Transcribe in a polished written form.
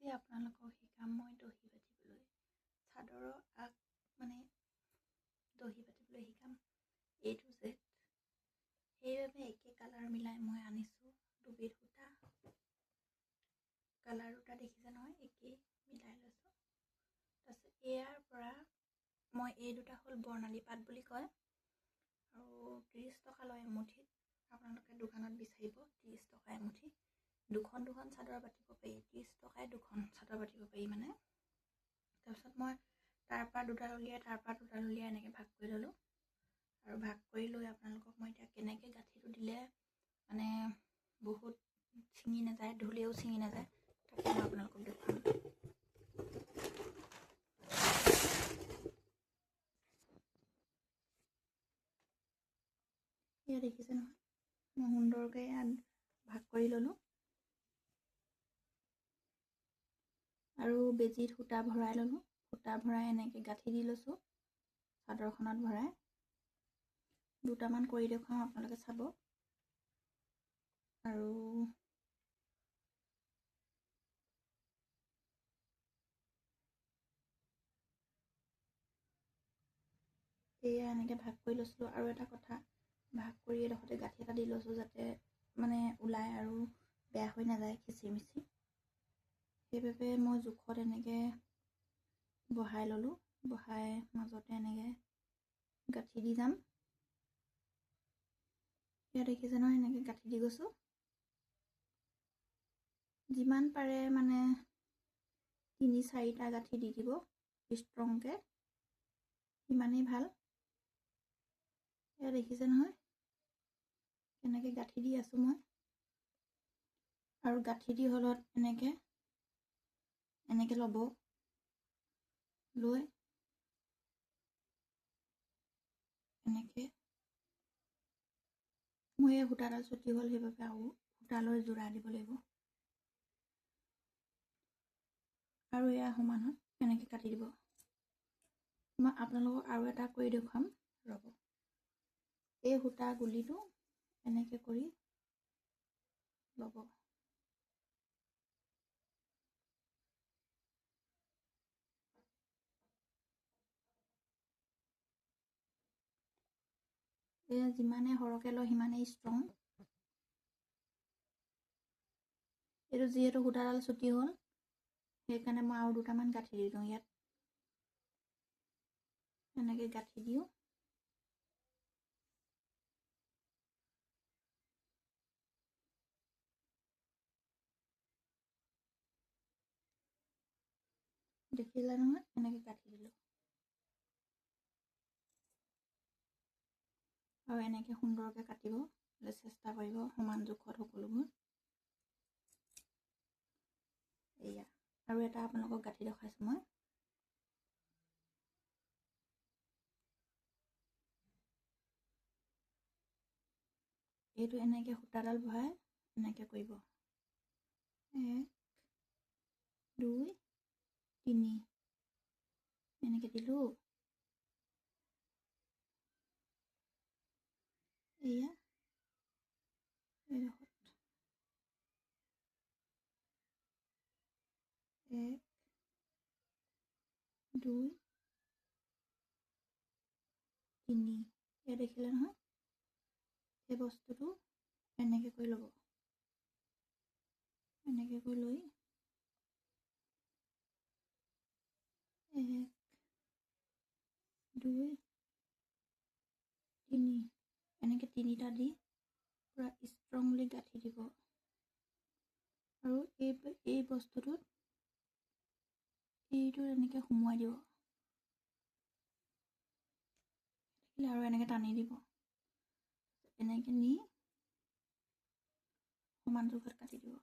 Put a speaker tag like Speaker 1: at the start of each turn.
Speaker 1: আজি আপোনালোকক শিকাম মই দহি বাটিবলৈ চাদৰৰ আগ মানে দহি বাটিবলৈ শিকাম A to Z। সেইবাবে একে কালাৰ মিলাই মই আনিছোঁ দুবিধ সূতা। কালাৰ দুটা দেখিছে নহয়, একেই মিলাই লৈছোঁ। তাৰপিছত ইয়াৰ পৰা মই এই দুটা হ'ল বৰ্ণালী পাট বুলি কয় আৰু 30 টকা লয় এমুঠিত। আপোনালোকে দোকানত বিচাৰিব 30 টকা এমুঠি। দুখন চাদৰ বাটিব পাৰি, 30 টকাই দুখন চাদৰ বাটিব পাৰি মানে। তাৰপিছত মই তাৰ পৰা দুডাল উলিয়াই এনেকৈ ভাগ কৰি ল'লোঁ আৰু ভাগ কৰি লৈ আপোনালোকক মই এতিয়া কেনেকৈ গাঁঠিটো দিলে মানে বহুত ছিঙি নাযায়, ধুলেও ছিঙি নাযায়, তাকে মই আপোনালোকক দেখুৱাম। এয়া দেখিছে নহয়, মই সুন্দৰকৈ ভাগ কৰি ল'লোঁ আৰু বেজীত সূতা ভৰাই ল'লোঁ। সূতা ভৰাই এনেকৈ গাঁঠি দি লৈছোঁ চাদৰখনত ভৰাই। দুটামান কৰি দেখুৱাওঁ, আপোনালোকে চাব। আৰু এয়া এনেকৈ ভাগ কৰি লৈছিলোঁ। আৰু এটা কথা, ভাগ কৰি এডোখৰতে গাঁঠি এটা দি লৈছোঁ যাতে মানে ওলাই আৰু বেয়া হৈ নাযায় খিচিৰি মিচি। সেইবাবে মই জোখত এনেকৈ বহাই ল'লোঁ, বহাই মাজতে এনেকৈ গাঁঠি দি যাম। এয়া দেখিছে নহয়, এনেকৈ গাঁঠি দি গৈছোঁ। যিমান পাৰে মানে 3-4টা গাঁঠি দি দিব ষ্ট্ৰংকৈ, সিমানেই ভাল। এয়া দেখিছে নহয়, এনেকৈ গাঁঠি দি আছোঁ মই। আৰু গাঁঠি দি হ'লত এনেকৈ ল'ব, লৈ এনেকৈ মই এই সূতাডাল চুটি হ'ল সেইবাবে আৰু সূতা লৈ যোৰা দিব লাগিব। আৰু এয়া সমানত এনেকৈ কাটি দিব। মই আপোনালোকক আৰু এটা কৰি দেখুৱাম, ৰ'ব। এই সূতা গুলিটো এনেকৈ কৰি ল'ব। এয়া যিমানে সৰহকৈ লয় সিমানেই ষ্ট্ৰং। এইটো যিহেতু সূতাডাল চুটি হ'ল সেইকাৰণে মই আৰু দুটামান গাঁঠি দি দিওঁ ইয়াত। এনেকৈ গাঁঠি দিওঁ। দেখিলে নহয়, এনেকৈ গাঁঠি দিলোঁ। আৰু এনেকৈ সুন্দৰকৈ কাটিবলৈ চেষ্টা কৰিব, সমান জোখত সকলোবোৰ। এয়া আৰু এটা আপোনালোকক গাঁঠি দেখাইছোঁ মই। এইটো এনেকৈ সূতাডাল ভৰাই এনেকৈ কৰিব। 1 2 3 এনেকৈ দিলোঁ। এয়া এইডোখৰত 1 2 3। এয়া দেখিলে নহয়, এই বস্তুটো এনেকৈ কৰি ল'ব। এনেকৈ কৰি লৈ 1 2 3 এনেকৈ 3টা দি পূৰা ষ্ট্ৰংলি গাঁঠি দিব। আৰু এই বস্তুটোত এইটো এনেকৈ সোমোৱাই দিব। আৰু এনেকৈ টানি দিব। এনেকৈ নি সমান জোখত কাটি দিব।